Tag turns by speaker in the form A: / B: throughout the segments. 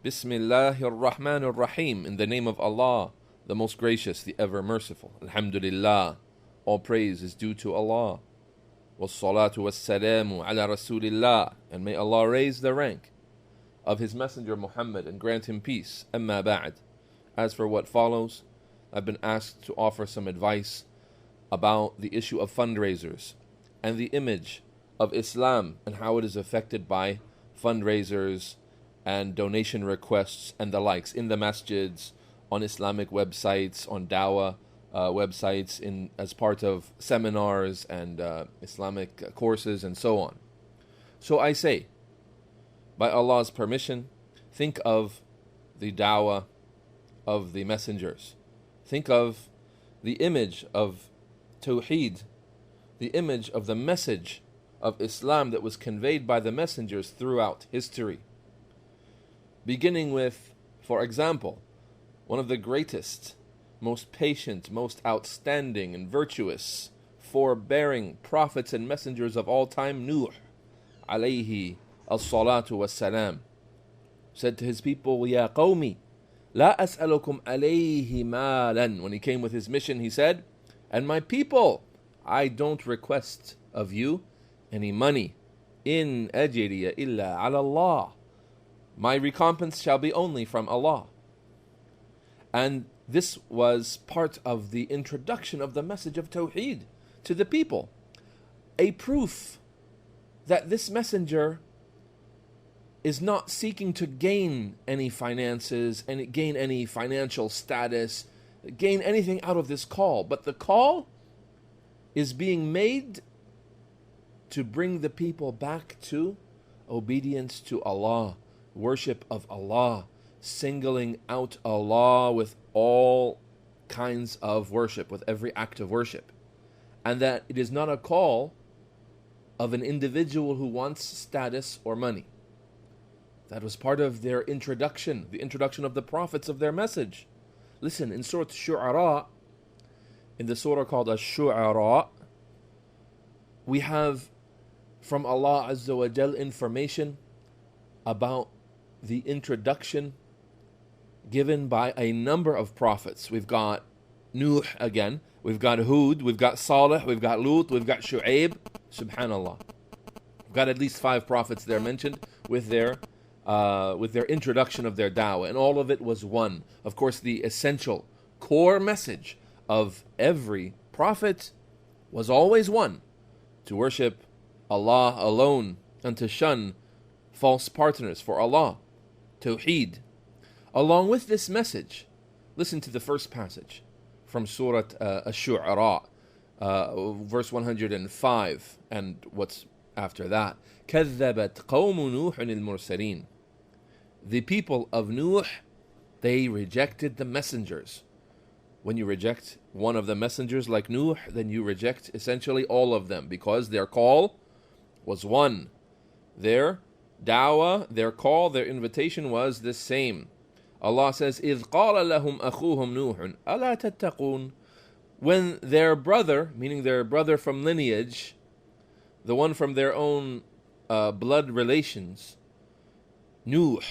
A: Bismillahir Rahmanir Rahim. In the name of Allah, the most gracious, the ever merciful. Alhamdulillah. All praise is due to Allah. Wassalatu wassalamu ala Rasulillah. And may Allah raise the rank of His Messenger Muhammad and grant him peace. Amma ba'd. As for what follows, I've been asked to offer some advice about the issue of fundraisers and the image of Islam and how it is affected by fundraisers and donation requests and the likes in the masjids, on Islamic websites, on dawah websites, as part of seminars and Islamic courses and so on. So I say, by Allah's permission, think of the dawah of the messengers. Think of the image of Tawheed, the image of the message of Islam that was conveyed by the messengers throughout history. Beginning with, for example, one of the greatest, most patient, most outstanding and virtuous, forbearing prophets and messengers of all time, Nuh, alayhi as-salatu was-salam, said to his people, Ya qawmi, la as'alukum alayhi malan. When he came with his mission, he said, and my people, I don't request of you any money. In ajriya illa ala Allah. My recompense shall be only from Allah. And this was part of the introduction of the message of Tawheed to the people. A proof that this messenger is not seeking to gain any finances, and gain any financial status, gain anything out of this call. But the call is being made to bring the people back to obedience to Allah, worship of Allah, singling out Allah with all kinds of worship, with every act of worship. And that it is not a call of an individual who wants status or money. That was part of their introduction, the introduction of the prophets of their message. Listen, in Surah Shu'ara, in the surah called Ash-Shu'ara, we have from Allah Azza wa Jal information about the introduction given by a number of prophets. We've got Nuh again, we've got Hud, we've got Salih, we've got Lut, we've got Shu'aib. Subhanallah. We've got at least 5 prophets there mentioned with their introduction of their da'wah, and all of it was one. Of course, the essential core message of every prophet was always one: to worship Allah alone and to shun false partners for Allah. Tawheed. Along with this message, listen to the first passage from Surah Ash-Shu'ara, verse 105, and what's after that. كَذَّبَتْ قَوْمُ نُوحٍ الْمُرْسَلِينَ. The people of Nuh, they rejected the messengers. When you reject one of the messengers like Nuh, then you reject essentially all of them, because their call was one. Their da'wah, their call, their invitation was the same. Allah says, إِذْ قَالَ لَهُمْ أَخُوهُمْ نُوحٌ أَلَا تَتَّقُونَ. When their brother, meaning their brother from lineage, the one from their own blood relations, Nuh,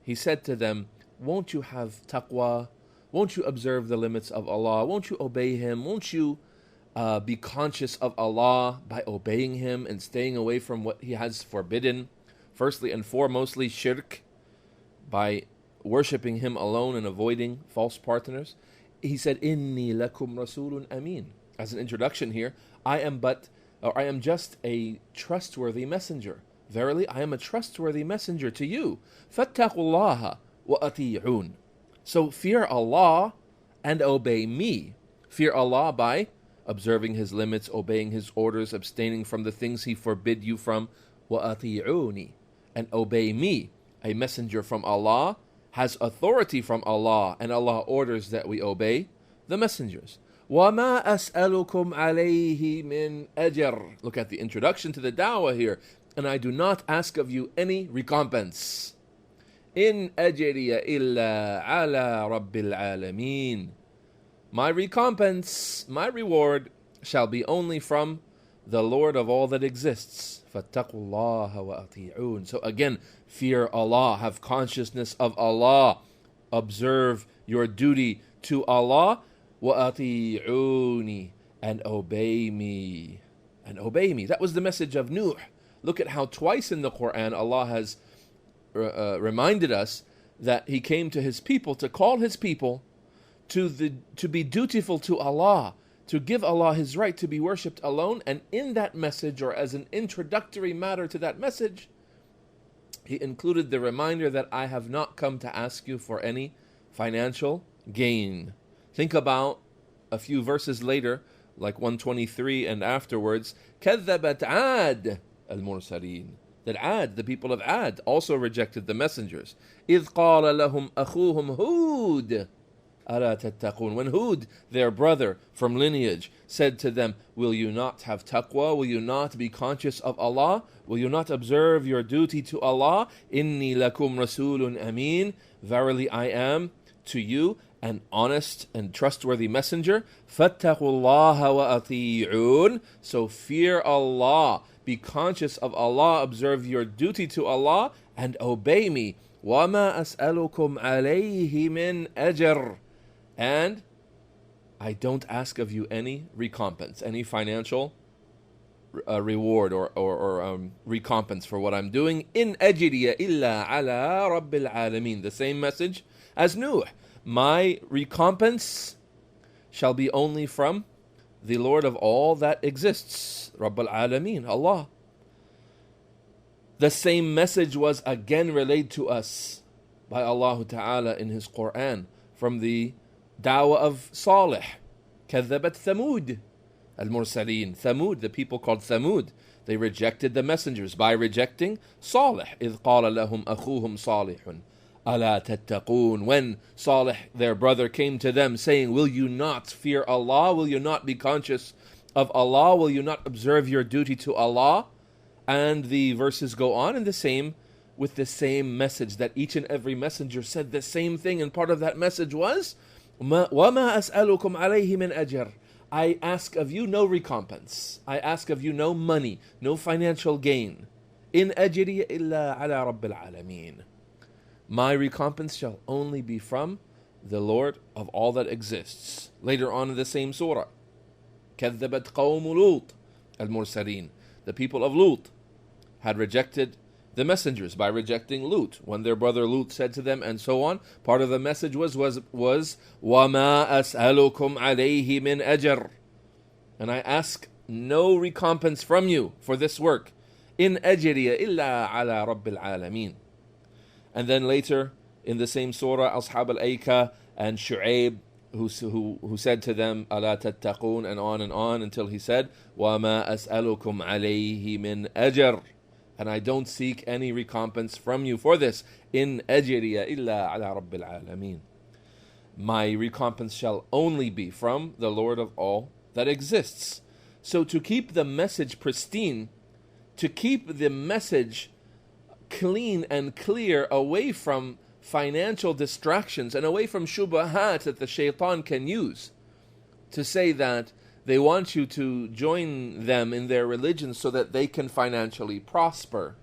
A: he said to them, won't you have taqwa? Won't you observe the limits of Allah? Won't you obey Him? Won't you be conscious of Allah by obeying Him and staying away from what He has forbidden? Firstly and foremostly, shirk, by worshipping Him alone and avoiding false partners. He said, Inni lakum rasulun ameen. As an introduction here, I am just a trustworthy messenger. Verily, I am a trustworthy messenger to you. Fattaqullaha wa ati'un. So fear Allah and obey me. Fear Allah by observing His limits, obeying His orders, abstaining from the things He forbid you from. Wa ati'uni. And obey me. A messenger from Allah has authority from Allah, and Allah orders that we obey the messengers. وَمَا أَسْأَلُكُمْ عَلَيْهِ مِنْ أَجْرٍ. Look at the introduction to the da'wah here. And I do not ask of you any recompense. إِنْ أَجْرِيَ إِلَّا عَلَى رَبِّ الْعَالَمِينَ. My recompense, my reward, shall be only from the Lord of all that exists, فَاتَّقُوا اللَّهَ وَأَطِيعُونَ. So again, fear Allah, have consciousness of Allah, observe your duty to Allah, وَأَطِيعُونِ, and obey me. And obey me. That was the message of Nuh. Look at how twice in the Quran Allah has reminded us that He came to His people, to call His people to be dutiful to Allah, to give Allah His right to be worshipped alone. And in that message, or as an introductory matter to that message, He included the reminder that I have not come to ask you for any financial gain. Think about a few verses later, like 123 and afterwards, كَذَّبَتْ عَادٌ الْمُرْسَلِينَ, that Ad, the people of Ad, also rejected the messengers. إِذْ قَالَ لَهُمْ أَخُوهُمْ هُودٌ أَلَا تَتَّقُونَ, when Hud, their brother from lineage, said to them, will you not have taqwa? Will you not be conscious of Allah? Will you not observe your duty to Allah? إِنِّي لَكُمْ رَسُولٌ أَمِينٌ, verily I am to you an honest and trustworthy messenger. فَاتَّقُوا اللَّهَ وَأَطِيعُونَ, so fear Allah, be conscious of Allah, observe your duty to Allah, and obey me. وَمَا أَسْأَلُكُمْ عَلَيْهِ مِنْ أَجْرٍ, and I don't ask of you any recompense, any financial reward or recompense for what I'm doing. إِنْ أَجْرِيَ إِلَّا عَلَىٰ رَبِّ الْعَالَمِينَ, the same message as Nuh. My recompense shall be only from the Lord of all that exists, Rabbul Alameen, Allah. The same message was again relayed to us by Allah Ta'ala in His Quran from the da'wah of Salih. كَذَّبَتْ ثَمُودٌ al-Mursaleen. Thamud, the people called Thamud, they rejected the messengers by rejecting Salih. إِذْ قَالَ لَهُمْ أَخُوهُمْ صَالِحٌ أَلَا تَتَّقُونَ, when Salih, their brother, came to them saying, will you not fear Allah? Will you not be conscious of Allah? Will you not observe your duty to Allah? And the verses go on in with the same message, that each and every messenger said the same thing, and part of that message was وَمَا أَسْأَلُكُمْ عَلَيْهِ مِنْ أَجْرٍ, I ask of you no recompense, I ask of you no money, no financial gain. إِنْ أَجْرِيَ إِلَّا عَلَىٰ رَبِّ الْعَالَمِينَ, my recompense shall only be from the Lord of all that exists. Later on in the same surah, كَذَّبَتْ قَوْمُ لُوطٍ الْمُرْسَلِينَ, the people of Lut had rejected the messengers by rejecting Lut. When their brother Lut said to them, and so on, part of the message was وَمَا أَسْأَلُكُمْ عَلَيْهِ مِنْ أَجْرٍ, and I ask no recompense from you for this work. إِنْ أَجْرِيَ إِلَّا عَلَىٰ رَبِّ الْعَالَمِينَ. And then later in the same surah, Ashab al-Aykah and Shu'aib, who said to them, أَلَا تَتَّقُونَ, and on until he said, وَمَا أَسْأَلُكُمْ عَلَيْهِ مِنْ أَجْرٍ, and I don't seek any recompense from you for this. إِنْ أَجْرِيَ إِلَّا عَلَىٰ رَبِّ الْعَالَمِينَ, my recompense shall only be from the Lord of all that exists. So to keep the message pristine, to keep the message clean and clear, away from financial distractions and away from shubahat that the shaitan can use to say that they want you to join them in their religion so that they can financially prosper.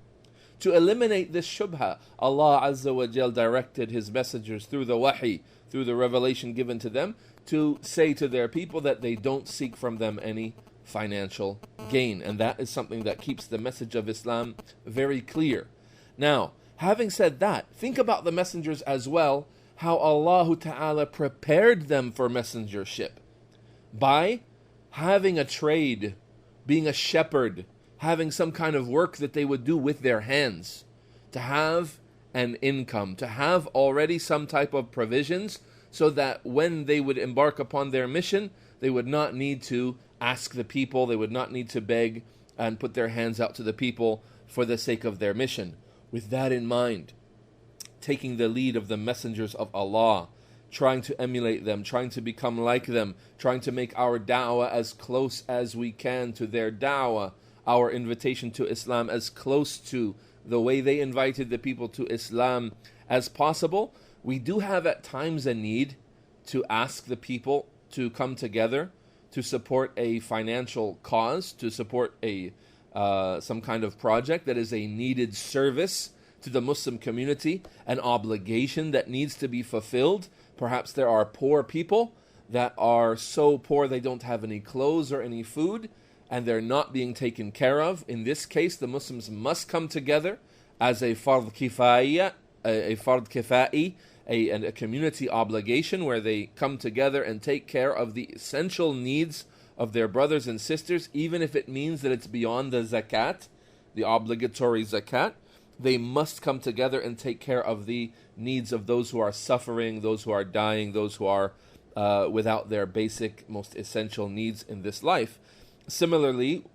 A: To eliminate this shubha, Allah Azza wa Jal directed His messengers through the wahi, through the revelation given to them, to say to their people that they don't seek from them any financial gain. And that is something that keeps the message of Islam very clear. Now, having said that, think about the messengers as well, how Allah Ta'ala prepared them for messengership by having a trade, being a shepherd, having some kind of work that they would do with their hands, to have an income, to have already some type of provisions, so that when they would embark upon their mission, they would not need to ask the people, they would not need to beg and put their hands out to the people for the sake of their mission. With that in mind, taking the lead of the messengers of Allah, trying to emulate them, trying to become like them, trying to make our da'wah as close as we can to their da'wah, our invitation to Islam as close to the way they invited the people to Islam as possible. We do have at times a need to ask the people to come together to support a financial cause, to support a some kind of project that is a needed service to the Muslim community, an obligation that needs to be fulfilled. Perhaps there are poor people that are so poor they don't have any clothes or any food, and they're not being taken care of. In this case, the Muslims must come together as a fard kifaya, a community obligation where they come together and take care of the essential needs of their brothers and sisters, even if it means that it's beyond the zakat, the obligatory zakat. They must come together and take care of the needs of those who are suffering, those who are dying, those who are without their basic, most essential needs in this life. Similarly,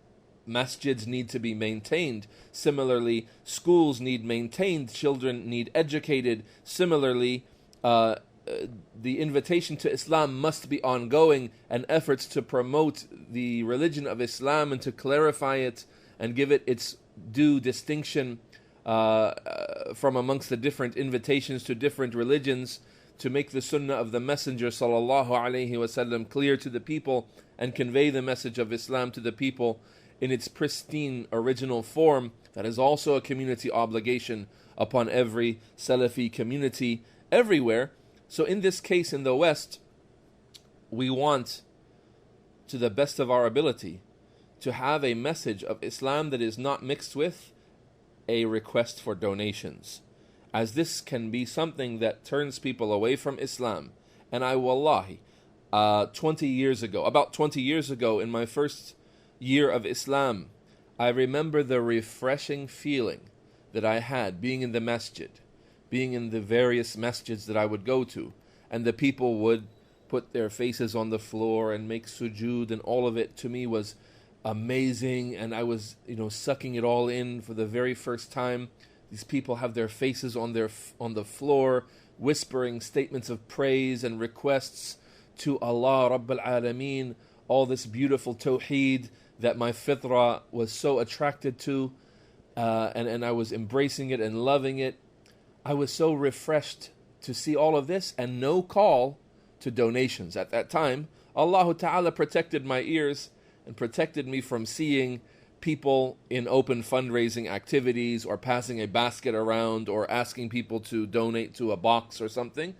A: masjids need to be maintained. Similarly, schools need maintained. Children need educated. Similarly, the invitation to Islam must be ongoing, and efforts to promote the religion of Islam and to clarify it and give it its due distinction from amongst the different invitations to different religions, to make the sunnah of the Messenger sallallahu alaihi wasallam clear to the people and convey the message of Islam to the people in its pristine original form. That is also a community obligation upon every Salafi community everywhere. So in this case in the West, we want, to the best of our ability, to have a message of Islam that is not mixed with a request for donations, as this can be something that turns people away from Islam. And I wallahi, about 20 years ago, in my first year of Islam, I remember the refreshing feeling that I had being in the masjid, being in the various masjids that I would go to, and the people would put their faces on the floor and make sujood, and all of it to me was amazing, and I was, sucking it all in for the very first time. These people have their faces on the floor, whispering statements of praise and requests to Allah Rabbul Alameen, all this beautiful tawheed that my fitra was so attracted to, and I was embracing it and loving it. I was so refreshed to see all of this, and no call to donations. At that time, Allah Ta'ala protected my ears and protected me from seeing people in open fundraising activities or passing a basket around or asking people to donate to a box or something.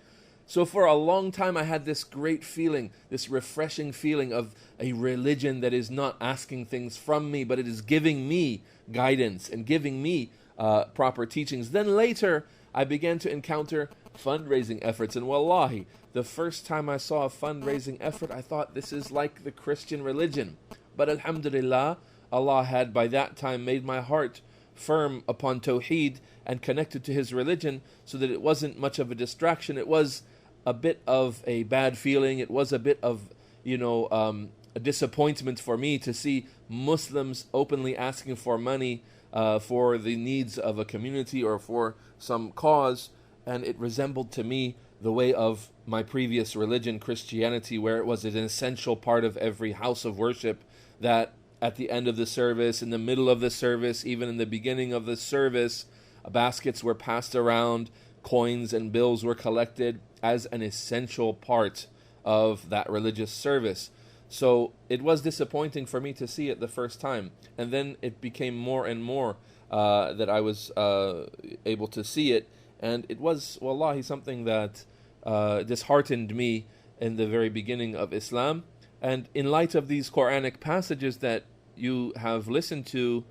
A: So for a long time I had this great feeling, this refreshing feeling of a religion that is not asking things from me, but it is giving me guidance and giving me proper teachings. Then later I began to encounter fundraising efforts, and wallahi, the first time I saw a fundraising effort, I thought this is like the Christian religion. But alhamdulillah, Allah had by that time made my heart firm upon tawheed and connected to His religion, so that it wasn't much of a distraction. It was a bit of a bad feeling. It was a bit of, a disappointment for me to see Muslims openly asking for money for the needs of a community or for some cause, and it resembled to me the way of my previous religion, Christianity, where it was an essential part of every house of worship that at the end of the service, in the middle of the service, even in the beginning of the service, baskets were passed around, coins and bills were collected as an essential part of that religious service. So it was disappointing for me to see it the first time, and then it became more and more that I was able to see it, and it was, wallahi, something that disheartened me in the very beginning of Islam. And in light of these Quranic passages that you have listened to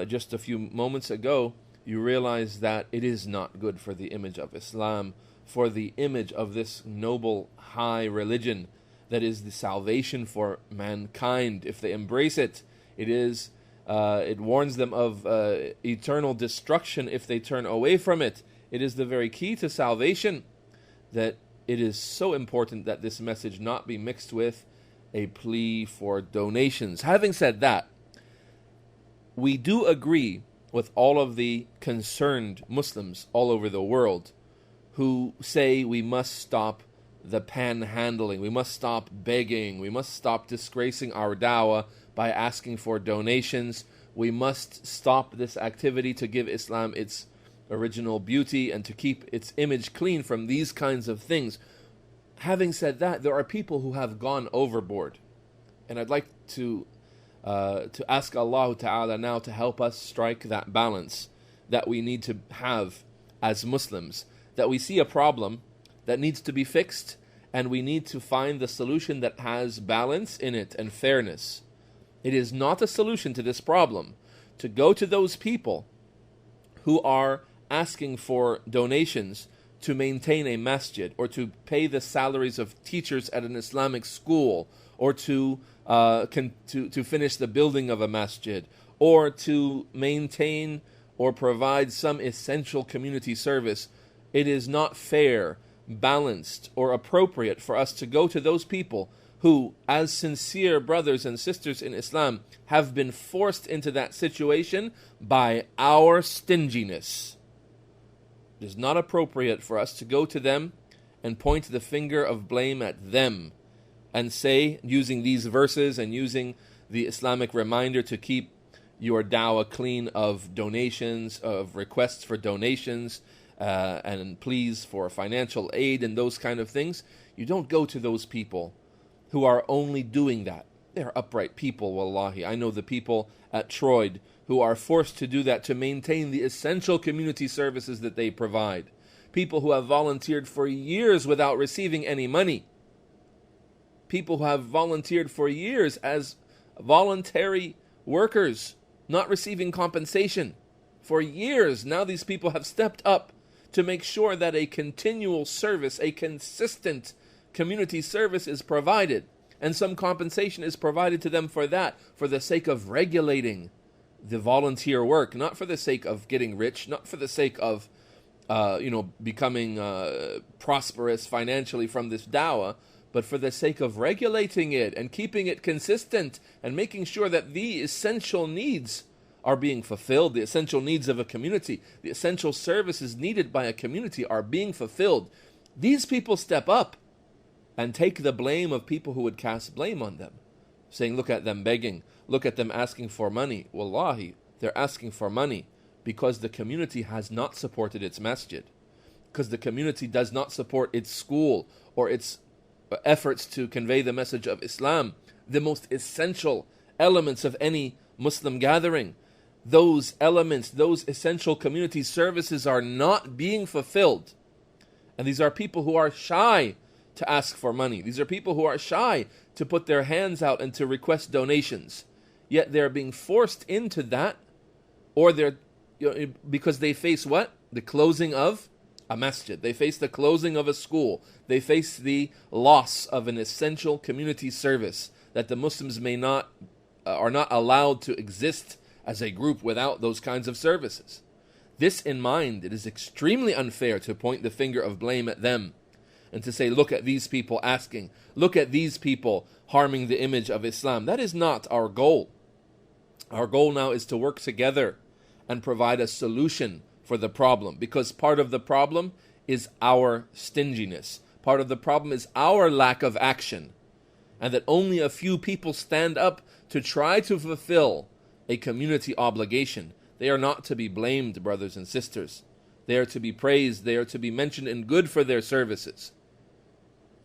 A: just a few moments ago, you realize that it is not good for the image of Islam, for the image of this noble, high religion that is the salvation for mankind. If they embrace it, it warns them of eternal destruction if they turn away from it. It is the very key to salvation, that it is so important that this message not be mixed with a plea for donations. Having said that, we do agree with all of the concerned Muslims all over the world who say we must stop the panhandling, we must stop begging, we must stop disgracing our da'wah by asking for donations. We must stop this activity to give Islam its original beauty and to keep its image clean from these kinds of things. Having said that, there are people who have gone overboard, and I'd like to to ask Allah Ta'ala now to help us strike that balance that we need to have as Muslims, that we see a problem that needs to be fixed, and we need to find the solution that has balance in it and fairness. It is not a solution to this problem to go to those people who are asking for donations to maintain a masjid, or to pay the salaries of teachers at an Islamic school, or to finish the building of a masjid, or to maintain or provide some essential community service. It is not fair, balanced, or appropriate for us to go to those people who, as sincere brothers and sisters in Islam, have been forced into that situation by our stinginess. It is not appropriate for us to go to them and point the finger of blame at them and say, using these verses and using the Islamic reminder to keep your dawah clean of donations, of requests for donations, and pleas for financial aid and those kind of things. You don't go to those people who are only doing that. They're upright people, wallahi. I know the people at Troid who are forced to do that to maintain the essential community services that they provide. People who have volunteered for years without receiving any money. People who have volunteered for years as voluntary workers, not receiving compensation for years. Now these people have stepped up to make sure that a continual service, a consistent community service is provided, and some compensation is provided to them for that, for the sake of regulating the volunteer work, not for the sake of getting rich, not for the sake of becoming prosperous financially from this dawah, but for the sake of regulating it and keeping it consistent and making sure that the essential needs are being fulfilled, the essential needs of a community, the essential services needed by a community are being fulfilled. These people step up and take the blame of people who would cast blame on them, saying, look at them begging, look at them asking for money. Wallahi, they're asking for money because the community has not supported its masjid, because the community does not support its school or its efforts to convey the message of Islam, the most essential elements of any Muslim gathering. Those elements, those essential community services are not being fulfilled. And these are people who are shy to ask for money. These are people who are shy to put their hands out and to request donations. Yet they're being forced into that, or they're because they face what? The closing of a masjid. They face the closing of a school. They face the loss of an essential community service that the Muslims are not allowed to exist as a group without those kinds of services. This in mind, it is extremely unfair to point the finger of blame at them and to say, look at these people asking, look at these people harming the image of Islam. That is not our goal. Our goal now is to work together and provide a solution for the problem, because part of the problem is our stinginess. Part of the problem is our lack of action, and that only a few people stand up to try to fulfill a community obligation. They are not to be blamed, brothers and sisters. They are to be praised. They are to be mentioned in good for their services.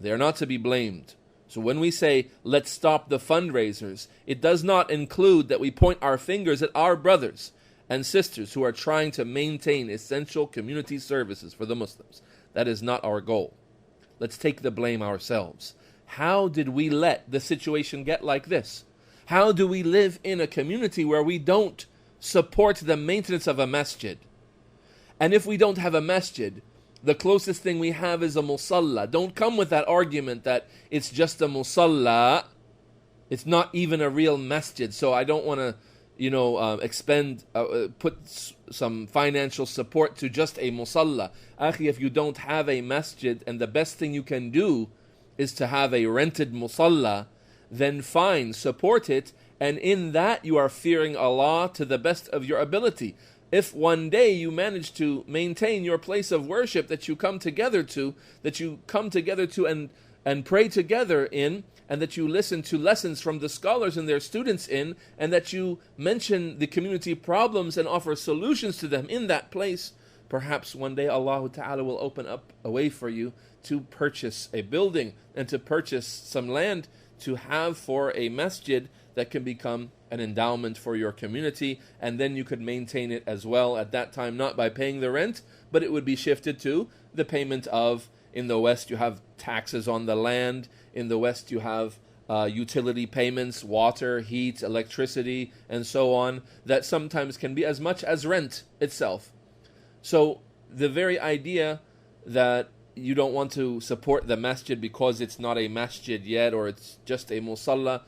A: They are not to be blamed. So when we say, let's stop the fundraisers, it does not include that we point our fingers at our brothers and sisters who are trying to maintain essential community services for the Muslims. That is not our goal. Let's take the blame ourselves. How did we let the situation get like this? How do we live in a community where we don't support the maintenance of a masjid? And if we don't have a masjid, the closest thing we have is a musalla. Don't come with that argument that it's just a musalla. It's not even a real masjid, so I don't want to put some financial support to just a musalla. Akhi, if you don't have a masjid and the best thing you can do is to have a rented musalla, then fine, support it, and in that you are fearing Allah to the best of your ability. If one day you manage to maintain your place of worship that you come together to, and pray together in, and that you listen to lessons from the scholars and their students in, and that you mention the community problems and offer solutions to them in that place, perhaps one day Allah Ta'ala will open up a way for you to purchase a building and to purchase some land to have for a masjid that can become an endowment for your community, and then you could maintain it as well at that time, not by paying the rent, but it would be shifted to the payment of, in the West you have taxes on the land, in the West you have utility payments, water, heat, electricity, and so on, that sometimes can be as much as rent itself. So the very idea that you don't want to support the masjid because it's not a masjid yet, or it's just a musalla,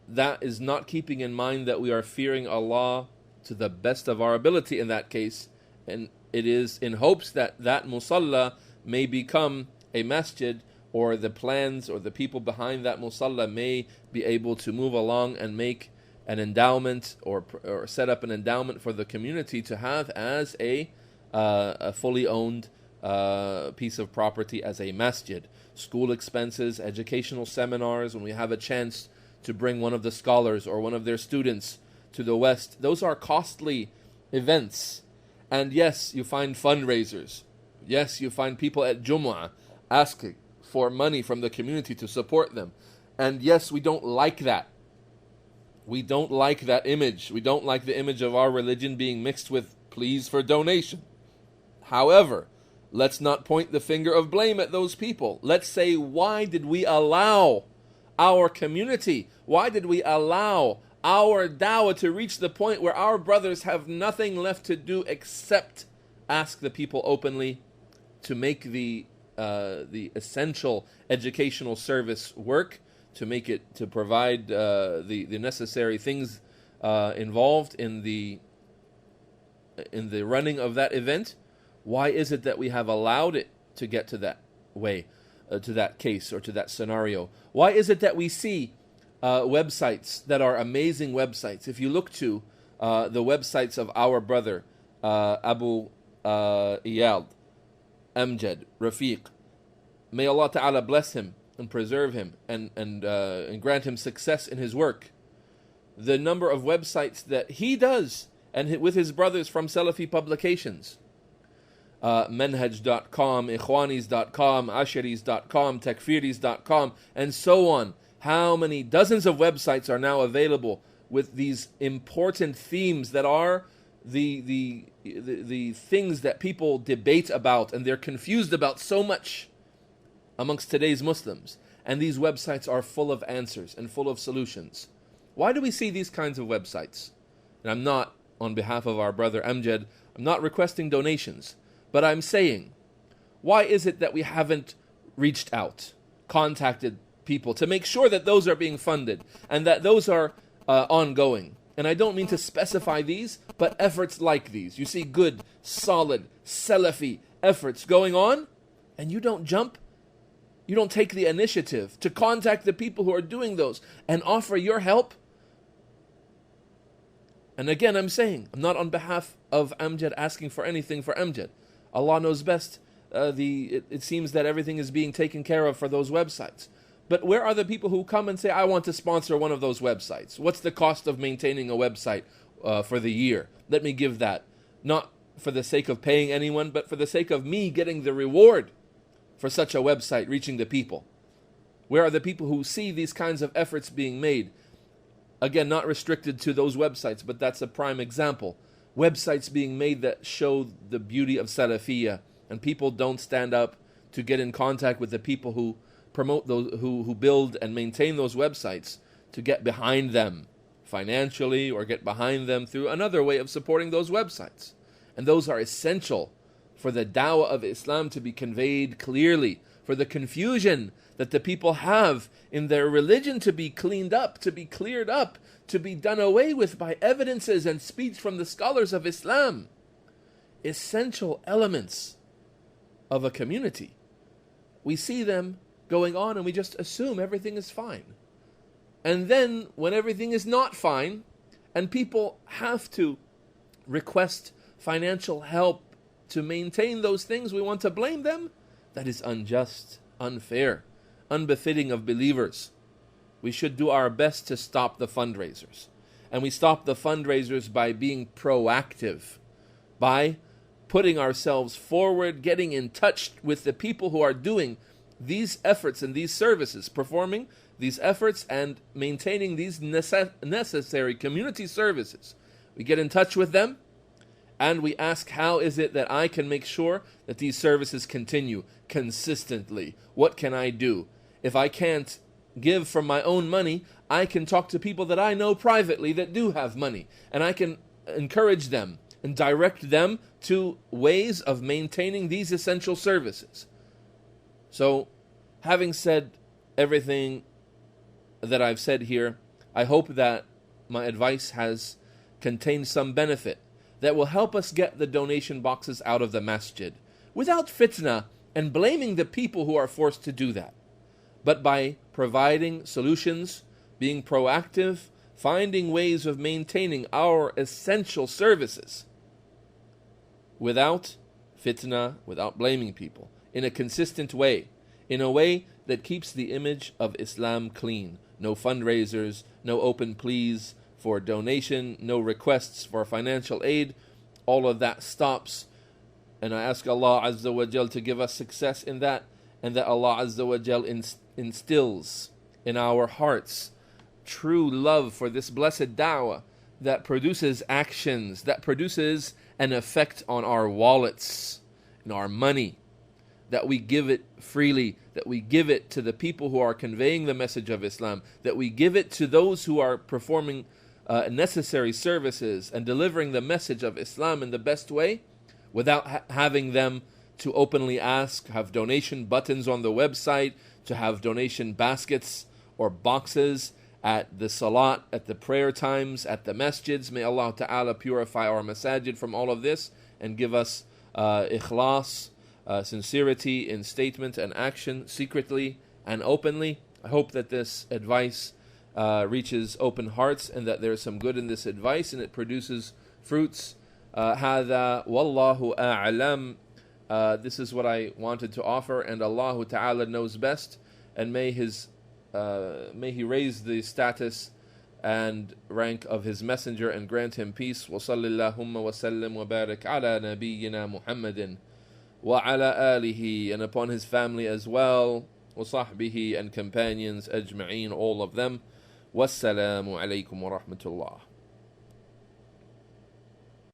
A: that is not keeping in mind that we are fearing Allah to the best of our ability in that case, and it is in hopes that that musalla may become a masjid, or the plans or the people behind that musalla may be able to move along and make an endowment or set up an endowment for the community to have as a fully owned piece of property as a masjid. School expenses, educational seminars, when we have a chance to bring one of the scholars or one of their students to the West, those are costly events. And yes, you find fundraisers. Yes, you find people at Jumu'ah asking for money from the community to support them. And yes, we don't like that. We don't like that image. We don't like the image of our religion being mixed with pleas for donation. However, let's not point the finger of blame at those people. Let's say, why did we allow our community, why did we allow our dawah to reach the point where our brothers have nothing left to do except ask the people openly to make the essential educational service work, to make it, to provide the necessary things involved in the running of that event? Why is it that we have allowed it to get to that way, to that case or to that scenario? Why is it that we see websites that are amazing websites? If you look to the websites of our brother Abu Iyad, Amjad, Rafiq, may Allah Ta'ala bless him and preserve him and grant him success in his work. The number of websites that he does and with his brothers from Salafi publications, manhaj.com, ikhwanis.com, asharis.com, takfiris.com, and so on. How many dozens of websites are now available with these important themes that are the things that people debate about and they're confused about so much amongst today's Muslims. And these websites are full of answers and full of solutions. Why do we see these kinds of websites? And I'm not, on behalf of our brother Amjad, I'm not requesting donations, but I'm saying, why is it that we haven't reached out, contacted people to make sure that those are being funded and that those are ongoing? And I don't mean to specify these, but efforts like these. You see good, solid, Salafi efforts going on, and you don't jump. You don't take the initiative to contact the people who are doing those and offer your help. And again, I'm saying, I'm not on behalf of Amjad asking for anything for Amjad. Allah knows best. It seems that everything is being taken care of for those websites. But where are the people who come and say, I want to sponsor one of those websites? What's the cost of maintaining a website for the year? Let me give that. Not for the sake of paying anyone, but for the sake of me getting the reward for such a website reaching the people. Where are the people who see these kinds of efforts being made? Again, not restricted to those websites, but that's a prime example. Websites being made that show the beauty of Salafiyah, and people don't stand up to get in contact with the people who promote those, who build and maintain those websites, to get behind them financially or get behind them through another way of supporting those websites. And those are essential for the dawah of Islam to be conveyed clearly, for the confusion that the people have in their religion to be cleaned up, to be cleared up, to be done away with by evidences and speech from the scholars of Islam. Essential elements of a community. We see them going on and we just assume everything is fine. And then when everything is not fine and people have to request financial help to maintain those things, we want to blame them? That is unjust, unfair, unbefitting of believers. We should do our best to stop the fundraisers. And we stop the fundraisers by being proactive, by putting ourselves forward, getting in touch with the people who are doing these efforts and these services, performing these efforts and maintaining these necessary community services. We get in touch with them and we ask, how is it that I can make sure that these services continue consistently? What can I do? If I can't give from my own money, I can talk to people that I know privately that do have money, and I can encourage them and direct them to ways of maintaining these essential services. So, having said everything that I've said here, I hope that my advice has contained some benefit that will help us get the donation boxes out of the masjid without fitna and blaming the people who are forced to do that, but by providing solutions, being proactive, finding ways of maintaining our essential services without fitna, without blaming people, in a consistent way, in a way that keeps the image of Islam clean. No fundraisers, no open pleas for donation, no requests for financial aid. All of that stops. And I ask Allah Azza wa Jal to give us success in that, and that Allah Azza wa Jal instills in our hearts true love for this blessed da'wah that produces actions, that produces an effect on our wallets and our money, that we give it freely, that we give it to the people who are conveying the message of Islam, that we give it to those who are performing necessary services and delivering the message of Islam in the best way, without having them to openly ask, have donation buttons on the website, to have donation baskets or boxes at the salat, at the prayer times, at the masjids. May Allah Ta'ala purify our masajid from all of this and give us ikhlas, sincerity in statement and action, secretly and openly. I hope that this advice reaches open hearts and that there's some good in this advice and it produces fruits. هذا والله أعلم. This is what I wanted to offer, and Allah Ta'ala knows best, and may He raise the status and rank of His messenger and grant him peace. وصلى اللهم وسلم وبارك على نبينا محمد وعلى آله, and upon his family as well, وصحبه and companions أجمعين, all of them. والسلام عليكم ورحمة الله.